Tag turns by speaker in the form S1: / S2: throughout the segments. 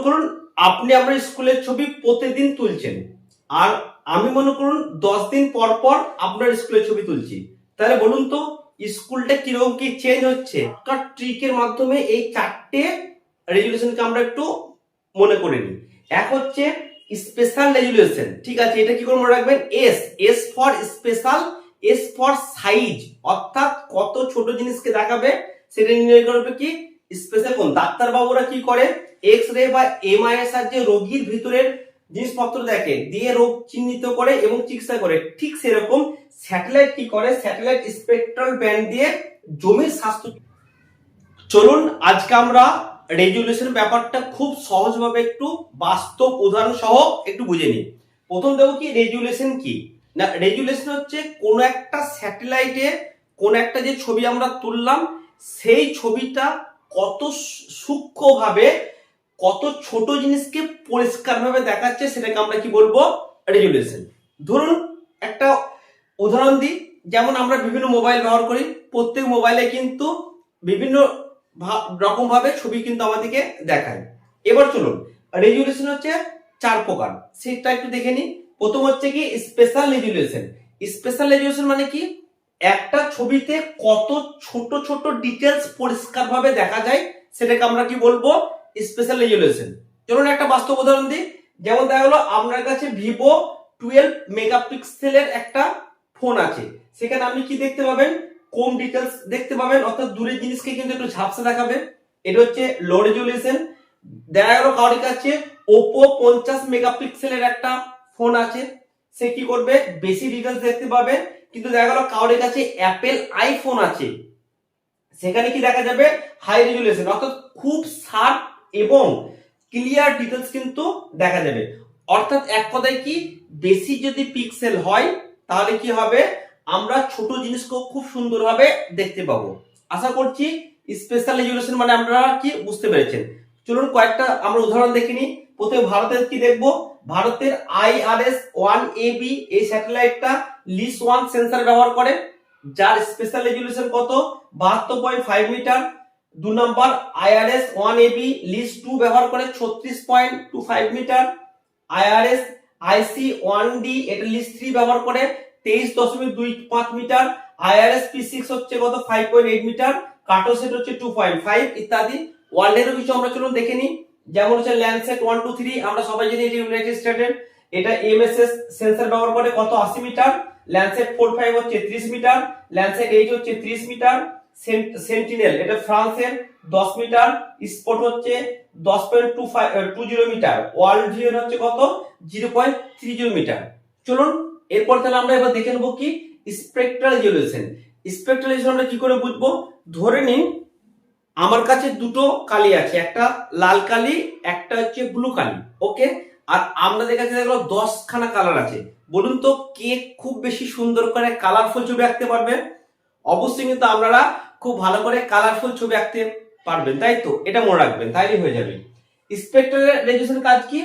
S1: করুন আপনি আপনার স্কুলের ছবি প্রতিদিন তুলছেন, আর আমি মনে করুন 10 দিন পর পর আপনার স্কুলের ছবি তুলছি, তাহলে বলুন তো স্কুলটা কিরকম কি চেঞ্জ হচ্ছে? ট্রিকের মাধ্যমে এই 4টে রেজুলেশনকে আমরা একটু মনে করে নিই। এক হচ্ছে স্পেশাল রেজুলেশন, ঠিক আছে, এটা কি করে মনে রাখবেন? S S for special, S for size, অর্থাৎ কত ছোট জিনিসকে দেখাবে সেটা নির্ণয় করবে কি স্পেশাল কোণ। ডাক্তার বাবুরা কি করে? এক্স রে বা এমআই এর সাহায্যে রোগীর ভিতরের জিনিসপত্র দেখে, দিয়ে রোগ চিহ্নিত করে এবং চিকিৎসা করে। ঠিক সেরকম স্যাটেলাইট কি করে? স্যাটেলাইট স্পেকট্রাল ব্যান্ড দিয়ে জমির স্বাস্থ্য। চলুন আজকে আমরা রেজুলেশন ব্যাপারটা খুব সহজভাবে একটু বাস্তব উদাহরণ সহ একটু বুঝে নিই। প্রথম দেখো কি রেজুলেশন কি না। রেজুলেশন হচ্ছে কোন একটা স্যাটেলাইটে কোন একটা যে ছবি আমরা তুললাম সেই ছবিটা কত সূক্ষ্মভাবে কত ছোট জিনিসকে পরিষ্কারভাবে দেখাচ্ছে সেটাকে আমরা কি বলবো? রেজুলেশন। ধরুন একটা উদাহরণ দিই, যেমন আমরা বিভিন্ন মোবাইল ব্যবহার করি, প্রত্যেক মোবাইলে কিন্তু বিভিন্ন রকম ভাবে ছবি কিন্তু আমাদেরকে দেখায়। এবার চলুন রেজুলেশন হচ্ছে 4 প্রকার, সেটা একটু দেখে নিই। প্রথম হচ্ছে কি স্পেশাল রেজুলেশন। স্পেশাল রেজুলেশন মানে কি? একটা ছবিতে কত ছোট ছোট ডিটেলস পরিষ্কারভাবে দেখা যায় সেটাকে আমরা কি বলবো? Special resolution. চলুন একটা বাস্তব উদাহরণ দিই। যেমন দেখা গেলো আপনার কাছে ভিভো 12 মেগাপিক্সেলের একটা ফোন আছে, সেখানে আপনি কি দেখতে পাবেন? কম ডিটেলস দেখতে পাবেন, অর্থাৎ দূরের জিনিসকে কিন্তু একটু ঝাপসা দেখাবে। এটা হচ্ছে লো রেজুলেশন। দেখা গেল কারোর কাছে ওপো 50 মেগাপিক্সেলের একটা ফোন আছে, সে কি করবে? বেশি ডিটেলস দেখতে পাবে। কিন্তু দেখা গেল কারোর কাছে অ্যাপেল আইফোন আছে, সেখানে কি দেখা যাবে? হাই রেজুলেশন, অর্থাৎ খুব শার্প এবং ক্লিয়ার ডিটেলস কিন্তু দেখা যাবে। অর্থাৎ এক কথায় কি, বেশি যদি পিক্সেল হয় তাহলে কি হবে? আমরা ছোট জিনিসকেও খুব সুন্দরভাবে দেখতে পাবো। আশা করছি স্পেশাল রেজুলেশন মানে আমরা কি বুঝতে পেরেছেন। চলুন কয়েকটা আমরা উদাহরণ দেখে নিই। প্রথমে ভারতের কি দেখবো? ভারতের IRS-1AB এই স্যাটেলাইটটা লিস-1 সেন্সর ব্যবহার করে, যার স্পেশাল রেজুলেশন কত? 72.5 মিটার। 2 নম্বর IRS-1AB লিস-2 ব্যবহার করে 36.25 মিটার। IRS IC-1D এটা লিস-3 ব্যবহার করে 23.25 মিটার। IRS P6 হচ্ছে কত? 5.8 মিটার। কার্টোসেট হচ্ছে 2.5 ইত্যাদি। ওয়ার্ল্ডেরও কিছু আমরা চলুন দেখে নিই। যেমন হচ্ছে ল্যান্ডসেট 123, আমরা সবাই জানি এটা ইউনাইটেড স্টেটের, এটা এমএসএস সেন্সর ব্যবহার করে কত? 80 মিটার। ল্যান্ডসেট 45 হচ্ছে 30 মিটার। ল্যান্ডসেট 8 হচ্ছে 30 মিটার। সেন্টিনেল এটা ফ্রান্সের 10 মিটার। স্পট হচ্ছে 10.20 মিটার। ওয়ার্ল্ড ভিউ হচ্ছে কত? 0.30 মিটার। চলুন এরপর তাহলে আমরা এবার দেখে নেব কি স্পেকট্রাল রেজুলেশন। স্পেকট্রাল রেজুলেশন আমরা কি করে বুঝবো? ধরে নিন আমার কাছে দুটো কালি আছে, একটা লাল কালি একটা হচ্ছে ব্লু কালি, ওকে। আর আমাদের কাছে দেখলো 10 খানা কালার আছে। বলুন তো কে খুব বেশি সুন্দর করে কালারফুল ছবি আঁকতে পারবে? অবশ্যই কিন্তু আপনারা খুব ভালো করে কালারফুল ছবি আঁকতে পারবেন, তাই তো? এটা মনে রাখবেন, তাইলেই হয়ে যাবে। স্পেকট্রাল রেজুলেশন কাজ কি?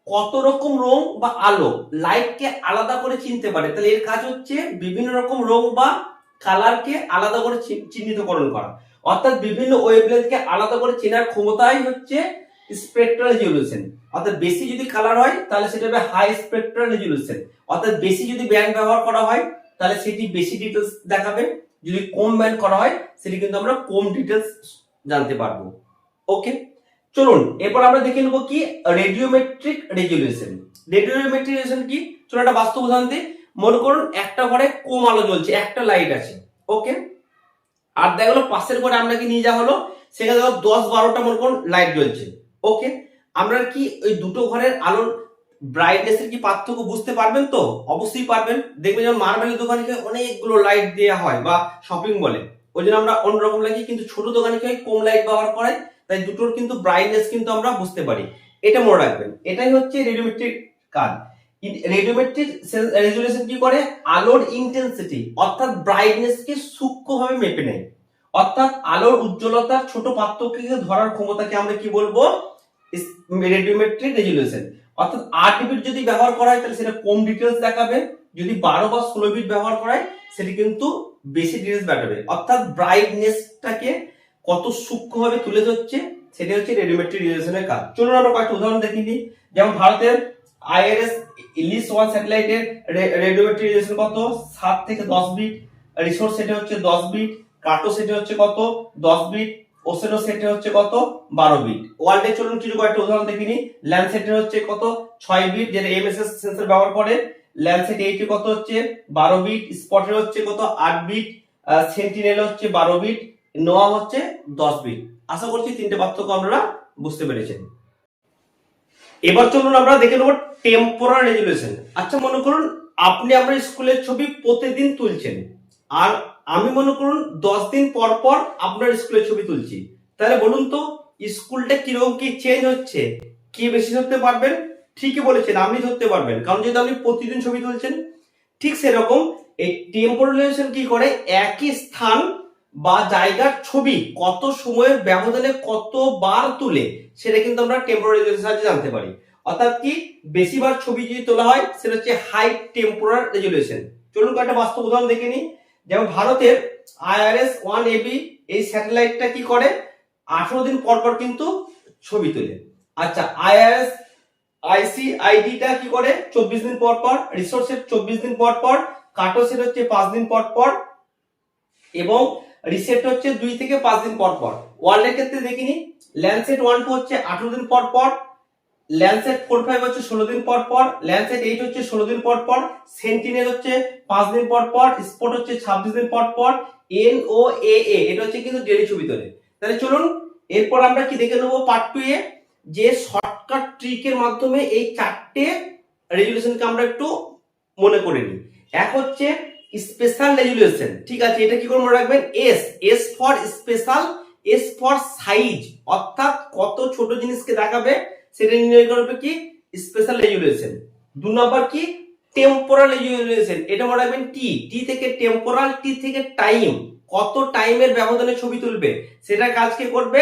S1: কত রকম রং বা আলো লাইটকে আলাদা করে চিনতে পারে। তাহলে এর কাজ হচ্ছে বিভিন্ন রকম রং বা কালারকে আলাদা করে চিহ্নিতকরণ করা, অর্থাৎ বিভিন্ন ওয়েভলেন্থকে আলাদা করে চেনার ক্ষমতাই হচ্ছে স্পেকট্রাল রেজুলেশন। অর্থাৎ বেশি যদি কালার হয় তাহলে সেটা হবে হাই স্পেকট্রাল রেজুলেশন। অর্থাৎ বেশি যদি ব্যান্ড ব্যবহার করা হয় তাহলে সেটি বেশি ডিটেলস দেখাবে, যদি কম ব্যান্ড করা হয় সেটি কিন্তু আমরা কম ডিটেলস জানতে পারবো, ওকে। চলুন এরপর আমরা দেখে নেব কি রেডিওমেট্রিক রেজুলেশন। রেডিওমেট্রিক রেজুলেশন কি? চলুন একটা বাস্তব উদাহরণ দিই। মনে করুন একটা ঘরে কম আলো জ্বলছে, একটা লাইট আছে, ওকে। আর দেখা গেলো পাশের ঘরে আপনাকে নিয়ে যাওয়া হলো, সেখানে দেখো 10-12টা মনে করুন লাইট জ্বলছে, ওকে। আমরা কি ওই দুটো ঘরের আলোর ব্রাইটনেসের কি পার্থক্য বুঝতে পারবেন? তো অবশ্যই পারবেন। দেখবেন যেমন মার্বেলের দোকানে অনেকগুলো লাইট দেওয়া হয় বা শপিং মলে, ওই জন্য আমরা অন্যরকম লাগি, কিন্তু ছোট দোকানে কম লাইট ব্যবহার করে, তাই দুটোর কিন্তু ব্রাইটনেস কিন্তু আমরা বুঝতে পারি। এটা মনে রাখবেন, এটাই হচ্ছে রেডিওমেট্রিক কাজ। রেডিওমেট্রিক রেজুলেশন কি করে? আলোর ইন্টেন্সিটি অর্থাৎ ব্রাইটনেসকে সূক্ষ্মভাবে মেপে নেয়, অর্থাৎ আলোর উজ্জ্বলতার ছোট পার্থক্যকে ধরার ক্ষমতাকে আমরা কি বলবো? Radiometric resolution. অর্থাৎ 8 বিট যদি ব্যবহার করা হয় তাহলে সেটা কম ডিটেলস দেখাবে, যদি 12 বা 16 বিট ব্যবহার করা হয় সেটি কিন্তু বেশি ডিটেলস দেখাবে। অর্থাৎ ব্রাইটনেসটাকে কত সূক্ষ্মভাবে তুলে ধরছে সেটা হচ্ছে রেডিওমেট্রিক রেজুলেশনের কাজ। চলুন আমরা কয়েকটা উদাহরণ দেখে নিই। যেমন ভারতের IRS ইলিশ 1 স্যাটেলাইটের রেডিওমেট্রিক রেজুলেশন কত? 7 থেকে 10 বিট। রিসোর্স সেটে হচ্ছে 10 বিট। কাটো সেটে হচ্ছে কত? 10 বিট। ওসেনো সেটে হচ্ছে কত? 12 বিট। ওয়ার্ল্ডে চলুন কিছু কয়েকটা উদাহরণ দেখে নিই। ল্যান্ডসেটের হচ্ছে কত? 6 বিট, যেটা MSS সেন্সর ব্যবহার করে। ল্যান্ডসেট 8 কত হচ্ছে? 12 বিট। স্পটের হচ্ছে কত? 8 বিট। সেন্টিনেল হচ্ছে 12 বিট। নোয়া হচ্ছে 10 বিট। আশা করছি তিনটে পার্থক্য আপনারা বুঝতে পেরেছেন। এবার চলুন আমরা দেখে নেব টেম্পোরাল রেজুলেশন। আচ্ছা, মনে করুন আপনি আপনার স্কুলের ছবি প্রতিদিন তুলছেন, আর আমি মনে করুন 10 দিন পর পর আপনার স্কুলের ছবি তুলছি। তাহলে বলুন তো স্কুলটা কিরকম কি চেঞ্জ হচ্ছে? কি বেশি ধরতে পারবেন? ঠিকই বলেছেন, আপনি ধরতে পারবেন, কারণ যেহেতু আপনি প্রতিদিন ছবি তুলছেন। ঠিক সেরকম এই টেম্পোরাল রেজুলেশন কি করে, একই স্থান বা জায়গার ছবি কত সময়ের ব্যবধানে কতবার তুলে সেটা কিন্তু আমরা টেম্পোরাল রেজুলেশনের সাহায্যে জানতে পারি। অর্থাৎ কি, বেশিবার ছবি যদি তোলা হয় সেটা হচ্ছে হাই টেম্পোরাল রেজুলেশন। চলুন কয়েকটা বাস্তব উদাহরণ দেখে নিই। যেমন ভারতের IRS 1AB এই স্যাটেলাইটটা কি করে, 18 দিন পর পর কিন্তু ছবি তোলে। আচ্ছা, IRS ICID টা কি করে, 24 দিন পর পর। রিসোর্সের 24 দিন পর পর। কাটোসের হচ্ছে 5 দিন পর পর, এবং রিসেট হচ্ছে 2 থেকে 5 দিন পর পর। ওয়ার্ল্ডের ক্ষেত্রে দেখিনি, ল্যান্ডসেট 1-2 হচ্ছে 18 দিন পর পর। ল্যান্ডসেট 4-5 হচ্ছে 16 দিন পর পর। ল্যান্ডসেট 8 হচ্ছে 16 দিন পর পর। সেন্টিনেল হচ্ছে 5 দিন পর পর। স্পট হচ্ছে 26 দিন পর পর। NOAA এটা হচ্ছে কিন্তু ডেইলি ছবি তোলে। তাহলে চলুন এরপর আমরা কি দেখে নেব পার্ট 2 এ, যে শর্টকাট ট্রিকের মাধ্যমে এই চারটে রেজুলেশনকে আমরা একটু মনে করে নিই। এক হচ্ছে স্পেশাল রেজুলেশন। ঠিক আছে, এটা কি করে মনে রাখবেন? S for special, S for size, অর্থাৎ কত ছোট জিনিসকে দেখাবে সেটা নির্ণয় করবে কি স্পেশাল রেজুলেশন। 2 নম্বর কি টেম্পোরাল রেজুলেশন, এটা মনে রাখবেন টি থেকে টেম্পোরাল, টি থেকে টাইম, কত টাইমের ব্যবধানে ছবি তুলবে সেটা কাজকে করবে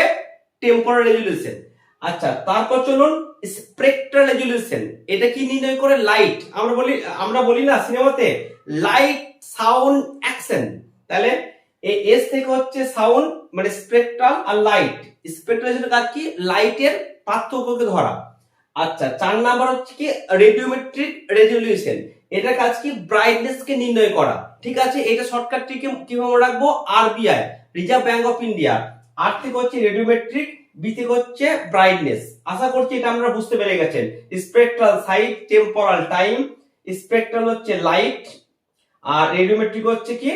S1: টেম্পোরাল রেজুলেশন। আচ্ছা, তারপর চলুন স্পেক্ট্রাল রেজুলেশন। এটা কি নির্ণয় করে? লাইট। আমরা বলি না সিনেমাতে লাইট সাউন্ড অ্যাকশন। তাহলে এই এস থেকে হচ্ছে সাউন্ড, মানে স্পেক্ট্রাল আর লাইট। স্পেক্ট্রাল কাজ কি, লাইটের পার্থক্যকে ধরা। আচ্ছা, 4 নাম্বার হচ্ছে কি রেডিওমেট্রিক রেজুলেশন। এটা কাজ কি ব্রাইটনেস কে নির্ণয় করা। ঠিক আছে, এটা শর্টকাট ট্রিকে কিভাবে রাখবো? RBI reserve bank of India. আর থেকে হচ্ছে রেডিওমেট্রিক, বি থেকে হচ্ছে ব্রাইটনেস। আশা করছি এটা আমরা বুঝতে পেরে গেছেন। Spectral size, temporal time. Spectral হচ্ছে লাইট, আর রেডিওমেট্রিক হচ্ছে কি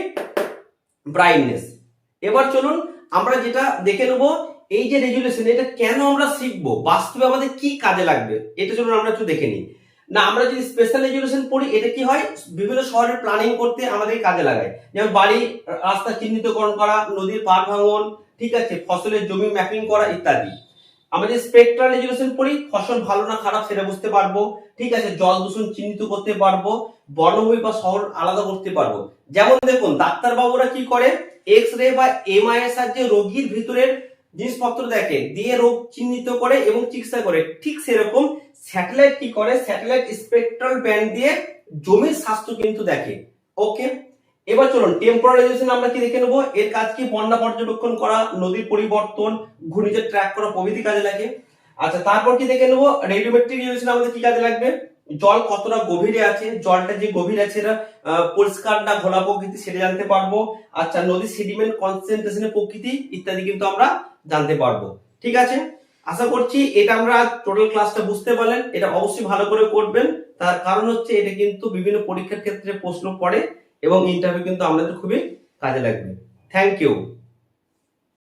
S1: ব্রাইটনেস। এবার চলুন আমরা যেটা দেখে নেব, এই যে রেজুলেশন এটা কেন আমরা শিখবো, বাস্তবে আমাদের কি কাজে লাগবে, এটা চলুন আমরা একটু দেখে নিই। না, আমরা যদি স্পেশাল রেজুলেশন পড়ি, এটা কি হয়, বিভিন্ন শহরের প্ল্যানিং করতে আমাদের কাজে লাগায়। যেমন বাড়ি রাস্তা চিহ্নিতকরণ করা, নদীর পাড় ভাঙন, ঠিক আছে, ফসলের জমি ম্যাপিং করা ইত্যাদি। আমরা যদি স্পেক্ট্রাল রেজুলেশন পড়ি, ফসল ভালো না খারাপ সেটা বুঝতে পারবো। ঠিক আছে, জল দূষণ চিহ্নিত করতে পারবো, বনভূমি বা শহর আলাদা করতে পারবো। যেমন দেখুন ডাক্তার বাবুরা কি করে, এক্স-রে বা MRI এর সাহায্যে রোগীর ভিতরের জিনিসপত্র দেখে, দিয়ে রোগ চিহ্নিত করে এবং চিকিৎসা করে। ঠিক সেরকম স্যাটেলাইট কি করে, স্যাটেলাইট স্পেকট্রাল ব্যান্ড দিয়ে জমির স্বাস্থ্য কিন্তু দেখে। ওকে, এবার চলুন টেম্পোরাল রেজুলেশন আমরা কি দেখে নেবো। এর কাজ কি বন্যা পর্যবেক্ষণ করা, নদীর পরিবর্তন, ঘূর্ণিঝড় ট্র্যাক করা প্রভৃতি কাজে লাগে। আচ্ছা, তারপর কি দেখে নেবো রেডিওমেট্রিক রেজুলেশন আমাদের কি কাজে লাগবে, জল কতটা গভীরে আছে, জলটা যে গভীর আছে এটা পরিষ্কার না ঘোলা প্রকৃতি সেটা জানতে পারবো। আচ্ছা, নদীর সেডিমেন্ট কনসেন্ট্রেশনের প্রকৃতি ইত্যাদি কিন্তু আমরা জানতে পারবো। ঠিক আছে, আশা করছি এটা আমরা টোটাল ক্লাসটা বুঝতে পারলেন। এটা অবশ্যই ভালো করে করবেন, তার কারণ হচ্ছে এটা কিন্তু বিভিন্ন পরীক্ষার ক্ষেত্রে প্রশ্ন পড়ে এবং ইন্টারভিউ কিন্তু আমাদের খুবই কাজে লাগবে। Thank you.